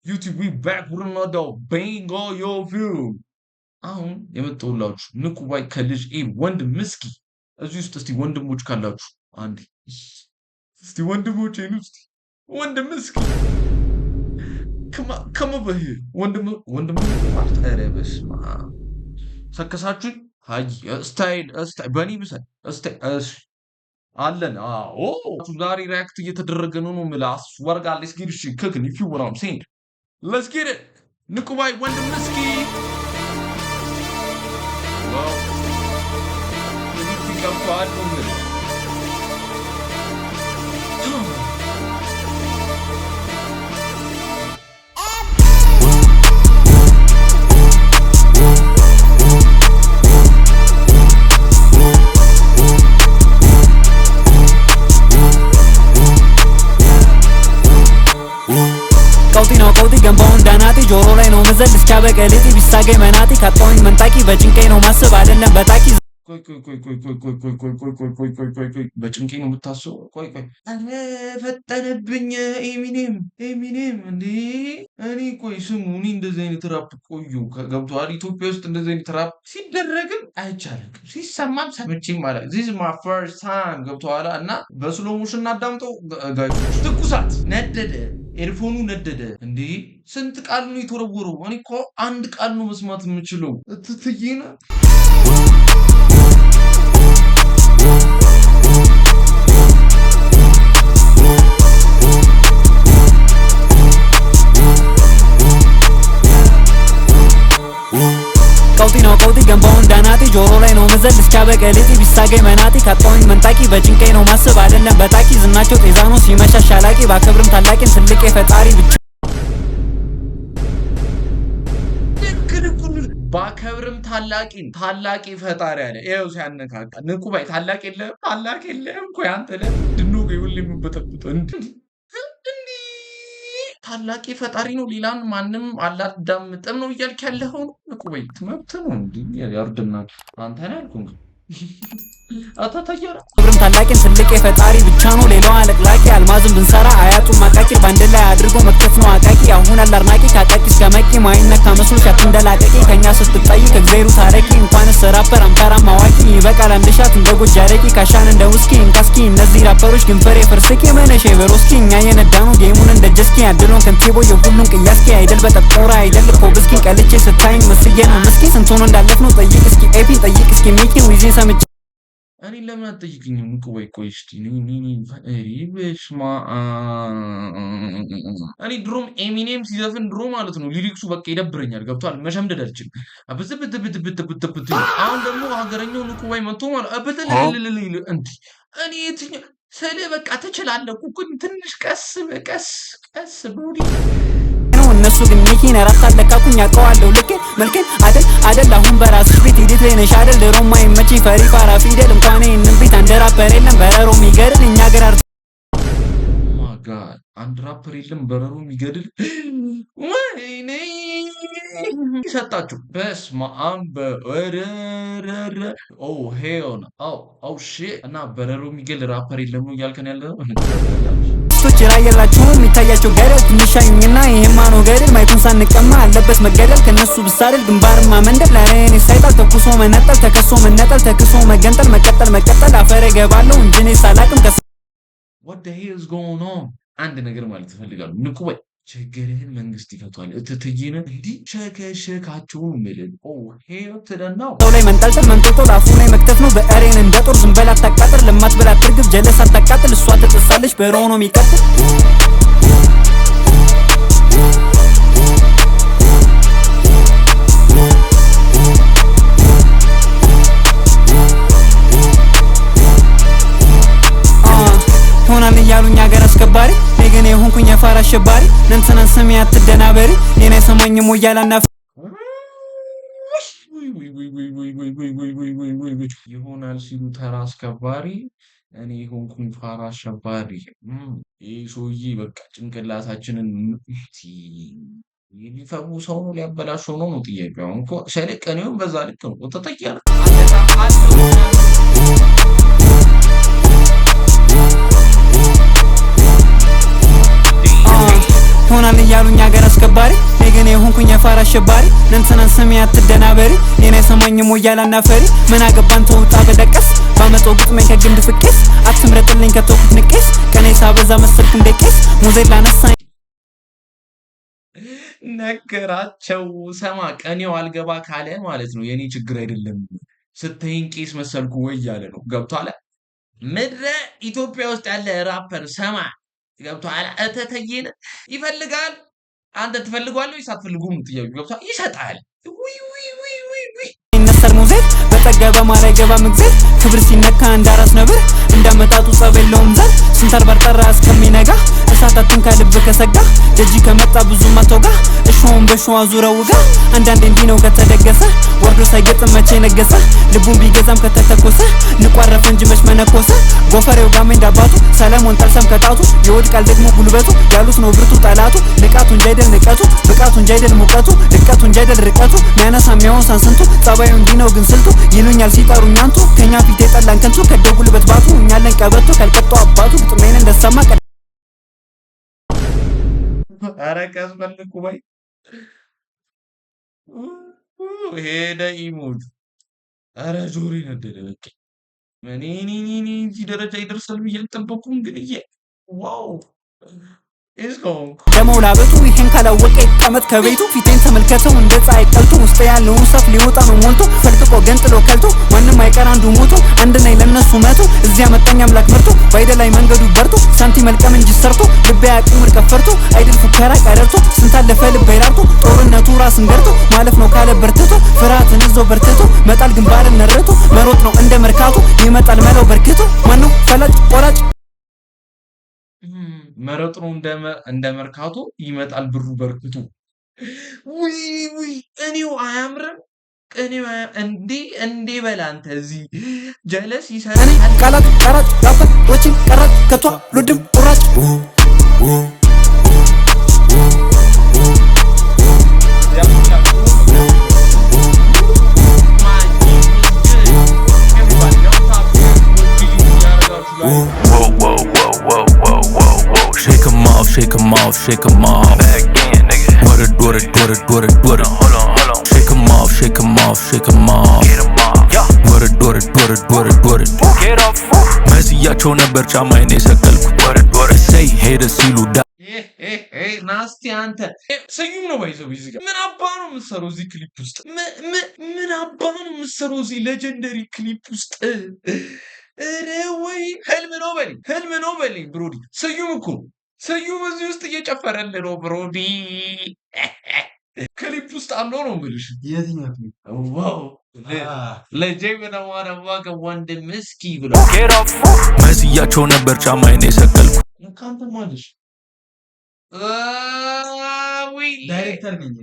YouTube we back with another bang on your view አሁን የመጣሁላችሁ ንቁ ባይ ከልጅ ወንድም ምስኪ እዚህ ውስጥ እስቲ ወንድሞች ካላችሁ አንዴ እስቲ ወንድሞች እስቲ ወንድም ምስኪ ከመበህ ወንድም ማለት ኧረ በስመ አብ ሰከሳችሁኝ ሀይ ስታይል በእኔ ብሰል ስታይል አለን ዛሬ ሪያክት እየተደረገ ነው የምልህ አስወርጋ let's get shit cooking if you what I'm saying let's get it ንቁ ባይ ወንድም ምስኪ well you think I'm fine with it ቀውጢ ገንባውን ዳናጢ ጆሮ ላይ ነው መዘል እስኪያበቀልጢ ቢሳገኝ መናጢ ካጣውኝ መንጣቂ በጭንቀኝ ነው ማስብ አይደለም በጣቂ ቆይ በጭንቄ ነው የምታስበው? ቆይ አረ ፈጠነብኝ ኤሚኔም እንዴ እኔ ቆይ ስሙ እኔ እንደዚህ አይነት ራፕ ገብቶሃል ኢትዮጵያ ውስጥ እንደዚህ አይነት ራፕ ሲደረግም አይቻልም ሲሰማም ሰምቼም ማለት this is my first time ገብቶሃል እና በስሎ ሞሽን እናዳምጠው ጋይስ ትኩሳት ነደደ ኤርፎኑ ነደደ እንዴ ስንት ቃል ነው የተወረወረው እኔ እኮ አንድ ቃል ነው መስማት የምችለው ትትይና ቀውጢ ገንባውን ዳናጢ ጆሮ ላይ ነው መዘል እስኪያበቀልጢ ቢሳገኝ መናጢ ካጣውኝ መንጣቂ በጭንቀኝ ነው ማስብ አይደለም በጣቂ ዝናቸው ጤዛ ነው ሲመሻሽ አላቂ ባከብርም ታላቂን ትልቅ የፈጣሪ ብቻ ባከብርም ታላቂ ፈጣሪ አለ ይኸው ሲያነካካ ንቁ ባይ ታላቅ የለም እኮ ያንተ ለምንድን ነው ሁሌ የምበጠብጠው እንዲህ ታላቂ ፈጣሪ ነው ሌላን ማንም አላዳምጥም ነው እያልክ ያለኸው ንቁ ባይ መብት ነው እንዲህ ያርድና አንተ ነህ ያልኩህ አታታየራ ክብርም ታላቂን ትልቅ የፈጣሪ ብቻ ነው ሌላው አለቅላቂ አልማዝም ብንሰራ አያጡም አቃቂ ባንድ ላይ አድርጎ መክተት ነው አቃቂ አሁን አላርናቂ ካቃቂ እስከመቂ ማይነካ መስሎሽ አትንደላቀቂ ከኛ ስትጠይቅ እግዜሩ ታረቂ እንኳንስ ራፐር አምካራም አዋቂ ይበቃል አንድ ሻት እንደ ጎጃረቂ ካሻን እንደ ውስኪ እንካስኪ እነዚህ ራፐሮች ግንፈሬ ፍርስኪ መነሼ በሮስኪ እኛ የነዳኑ ጌሙን እንደ ጀስኪ አድሎን ከንቲቦ የሁሉም ቅያስኪ አይደል በጠቆራ አይደል ኮብስኪ ቀልቼ ስታይኝ መስዬ ነው ምስኪ ስንት ሆኖ እንዳለፍ ነው ጠይቅ እስኪ ኤፒን ጠይቅ እስኪ ሚኪ ዊዚ ሰምቼ እኔ ለምን አትጠይቅኝም ንቁ ባይ ቆይ እስቲ በስመ አብ እኔ ድሮም ኤሚኔም ሲዘፍን ድሮ ማለት ነው ሊሪክሱ በቃ ይደብረኛል ገብቷል መሸምደድ አልችልም ብት አሁን ደግሞ ሀገረኛው ንቁ ባይ መጥቶ ማለት እንዲ እኔ የትኛው ስለ በቃ ትችላለህ እኮ ትንሽ ቀስ ብሎ እነሱ ግን ሚኪን ራስ አለካኩኝ አውቀዋለሁ ልኬን መልኬን አደል አሁን በራስሽ ቤት ሂደት ላይ ነሽ አደል ድሮም አይመችኝ ፈሪ ፋራ ፊደል እንኳን ይህንን ቤት አንድ ራፐር የለም በረሮ የሚገድል እኛ ገር ጋድ አንድ ራፐር የለም በረሮ የሚገድል ወይኔ ሰጣችሁ በስመ አብ ወረረረ ሄል ሺት እና በረሮ የሚገድል ራፐር የለም ነው እያልከን ያለው ቶች ራየላችሁ የሚታያቸው ገደል ትንሻዩኝና ይሄማ ነው ገደል ማይኩን ሳንቀማ አለበት መገደል ከነሱ ብሳደል ግንባርማ መንደል ለኔ ሳይጣል ተኩሶ መነጠል ተከሶ መነጠል ተክሶ መገንጠል መቀጠል አፈረ ገባለው እንጂኔ ሳላቅም what the hell is going on አንድ ነገር ማለት እፈልጋለሁ ንቁ ባይ ችግርህን መንግስት ይፈቷል እትትይነ እንዲ ሸከሸካቸው ምልን ሄል ተደናው ላይ መንጠልጠል አፉ ላይ መክተት ነው በአሬን እንደ ጦር ዝምበላ አታቃጥር ለማትበላ ትርግብ ጀለስ አታቃጥል እሷ ተጥሳለች በሮኖ የሚቀጥል ሆናል እያሉኝ ሀገር አስከባሪ ነገኔ ሆንኩኝ አፋር አሸባሪ ነንተናን ስሜ አትደናበሪ እኔ ሰማኝም ወያላና ይሆናል ሲሉ ተራ አስከባሪ እኔ ሆንኩኝ ፋራ አሸባሪ ይሄ ሰውዬ በቃ ጭንቅላታችንን ሊፈቡ ሰው ነው ሊያበላሸው ነው ጥያቄው እንኳ ሸለቀኔው በዛ ልክ ነው ተጠቂያ ሆናል እያሉኝ ሀገር አስከባሪ ነገኔ ሆንኩኝ የፋራ አሸባሪ ነንተናን ስሜ አትደናበሪ ኔና ሰማኝም ወያላና ፈሪ ምን አገባን ተውጣ በደቀስ ባመጣው ግጥሜን ከግንድ ፍቄስ አትምረጥልኝ ከተውኩት ንቄስ ቀኔ ሳበዛ መሰልኩ እንደቄስ ሙዜላ ነሳኝ ነገራቸው ሰማ ቀኔው አልገባ ካለ ማለት ነው የኔ ችግር አይደለም ስትይን ቄስ መሰልኩ ወይ ያለ ነው ገብቷል ምድረ ኢትዮጵያ ውስጥ ያለ ራፐር ሰማ ገብቷል እተተየነ ይፈልጋል አንተ ትፈልጓለህ ወይ ሳትፈልጉም ጥያቄ ገብቷል ይሰጣል ውይ ነሰር ሙዜት በጠገበ ማላይ ገባ ምግዜት ክብር ሲነካ እንዳራስ ነብር እንደመጣጡ ጸበለውም ዘል ስንተር በርጠራ እስከሚነጋ እሳታትን ከልብ ከሰጋ ደጂ ከመጣ ብዙ ማተውጋ እሾም በሾዋ ዙረውጋ አንዳንዴ እንዲህ ነው ከተደገሰ ወርዶ ሳይገጥም መቼ ነገሰ ልቡን ቢገዛም ከተተኮሰ ንቋረፈ እንጂ መች መነኮሰ ጎፈሬው ጋሜ እንዳባቱ ሰለሞን ጠልሰም ከጣቱ ይወድቃል ደግሞ ጉልበቱ ያሉት ነው ብርቱ ጠላቱ ንቃቱ እንጂ አይደል ንቀቱ ብቃቱ እንጂ አይደል ሙቀቱ ልቀቱ እንጂ አይደል ርቀቱ ሚያነሳ ሚያወሳን ስንቱ ጸባዩ እንዲህ ነው ግን ስልቱ ይሉኛል ሲጠሩኝ አንቱ ከኛ ፊት የጠላን ከንቱ ከደው ጉልበት ባቱ እኛለን ቀበቶ ካልቀጣው አባቱ ግጥሜን እንደሰማ አረቀስ መልኩ ባይ ሄደ ኢሙድ አረ ጆሪ ነደደ በቃ እኔ እዚህ ደረጃ ይደርሳል ብዬ አልጠበኩም ግን ዋው ደሞው ላበቱ ይሄን ካላወቀ ይቀመጥ ከቤቱ ፊቴን ተመልከተው እንደ ፀሐይ ቀልቶ ውስጥ ያለውን ሰፍ ሊወጣ ነው ሞልቶ ፈልቅቆ ገንጥሎ ከልቶ ማንም አይቀር አንዱ ሞቶ አንድ ነኝ ለነሱ መቶ እዚያ መጣኝ አምላክ መርቶ ባይደላይ መንገዱ በርቶ ሳንቲ መልቀም እንጂ ሰርቶ ልቤ ያቁምር ከፈርቶ አይደል ፉከራ ቀረርቶ ስንታለፈ ልቤ ራርቶ ጦርነቱ ራስን ገርቶ ማለፍ ነው ካለ በርትቶ ፍርሃትን እዞ በርትቶ መጣል ግንባርን ነርቶ መሮጥ ነው እንደ መርካቶ ይመጣል መለው በርክቶ ማነው ፈላጭ ቆራጭ መረጥ ነው እንደ መርካቶ ይመጣል ብሩ በርክቶ ውይ እኔው አያምርም እኔው እንዴ በላንተ እዚህ ጀለስ ይሰራል ቃላት ቀራጭ ራፐር ወጪን ቀራጭ ከቷ ሉድም ቁራጭ Shake 'em off. Back in, nigga. What it. Hold on. Shake 'em off. Get 'em off. Yeah. What it. Get off. መሲያቸው ነበር ጫማዬን የሰቀልኩ What it. Say ሄደ ሲሉ ናስቲ አንተ ሰዩም ነው ባይዘው ይዝጋ ምን አባ ነው የምትሰራው እዚህ ክሊፕ ውስጥ ምን አባ ነው የምትሰራው እዚህ ሌጀንደሪ ክሊፕ ውስጥ እረ ወይ ህልም ነው በለኝ ብሮዲ ሰዩም እኮ ሰዩም እዚህ ውስጥ እየጨፈረልህ ነው ብሮዲ ክሊፕ ውስጥ አለው ነው የምልሽ የትኛው ክሊፕ ዋው ለጄብና ዋናዋጋ ወንድም እስኪ ብሎ መሲያቸው ነበር ጫማዬን የሰቀልኩ ካንተ ማለሽ ዳይሬክተር ነኝ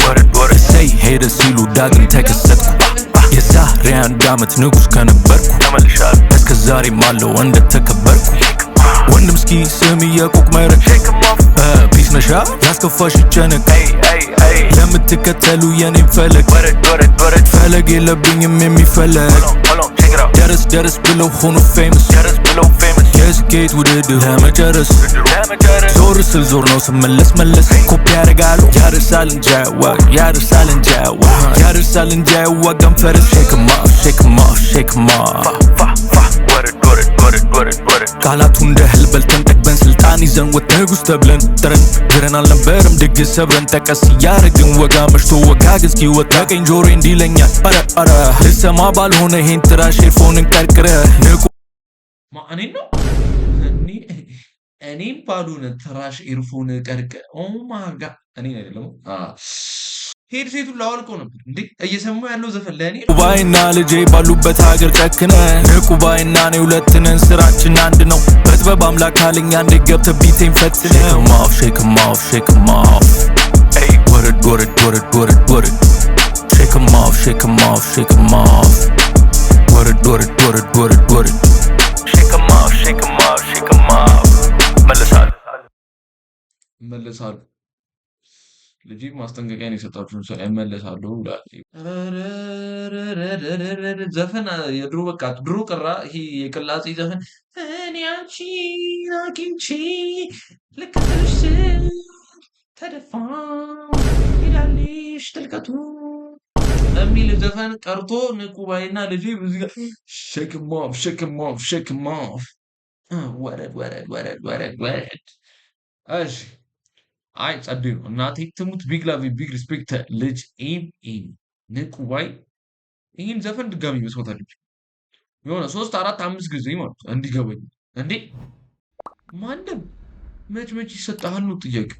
What it. Say ሄደ ሲሉ ዳግም ተከሰትኩ የዛሬ 1 ዓመት ንጉስ ከነበርኩ እስከ ዛሬም አለው እንደተከበርኩ ወንድም እስኪ ስም የቁቅ መረቅ ፒስ ነሻ ያስከፋሽ ጨነቅ ለምትከተሉ የኔን ፈለግ የለብኝም የሚፈለግ ደረስ ብለው ሆኖ ፌመስ የስኬት ውድድር ለመጨረስ ዞር ስል ዞር ነው ስመለስ ኮፒ ያደርጋሉ ያደርሳል እንጂ አይዋጋም ፈረስ Shake 'em off. ቃላቱ እንደ ህል በልተን ጠግበን ስልጣን ይዘን ወጥተን ንጉስ ተብለን ጥረን አልነበረም ድግስ ሰብረን ጠቀስ እያደረግን ወጋ መሽቶ ወጋ ግዝኪ ወጣ ቀኝ ጆሮ እንዲለኛል አረ ልሰማ ባልሆነ ይሄን ትራሽ ኤርፎንን ቀርቅረ ንቁ ማኔ ነው እኔም ባልሆነ ትራሽ ኤርፎን ቀርቀ ኦ ማይ ጋድ እኔ አይደለም ሄድ ሴቱ ላወልቆ ነበር እንዴ እየሰማው ያለው ዘፈን ለኔ ባይና ልጄ ባሉበት ሀገር ጨክነ ንቁ ባይና ነው ሁለትነን ስራችን አንድ ነው በጥበብ አምላክ አለኛ እንደ ገብተ ቢቴን ፈትነ Shake 'em off. Shake 'em off. What it. Shake 'em off. Shake 'em off. What it. Shake 'em off. መለሳሉ ልጄ ማስጠንቀቂያ ነው የሰጣችሁን ሰው እመለሳለሁ ብሏል። ዘፈን የድሮ በቃ ድሮ ቀራ። ይሄ የቅላጼ ዘፈን እኔ አንቺን አግኝቼ ልከተልሽ ስል ተደፋው ሄዳለሽ ጥልቀቱ የሚል ዘፈን ቀርቶ ንቁባይና ልጄ ብዙ ሸክም ኦፍ ወረድ ወረድ ወረድ ወረድ ወረድ። እሺ አይ ጸደይ ነው። እናቴ ትሙት ቢግ ላቭ ቢግ ሪስፔክት ልጅ ኤም ንቁባይ ይህን ዘፈን ድጋሚ መስማት አለብኝ። የሆነ 3 4 5 ጊዜ ማለት እንዲገባኝ እንዴ ማንም መች ይሰጣሃል ነው ጥያቄ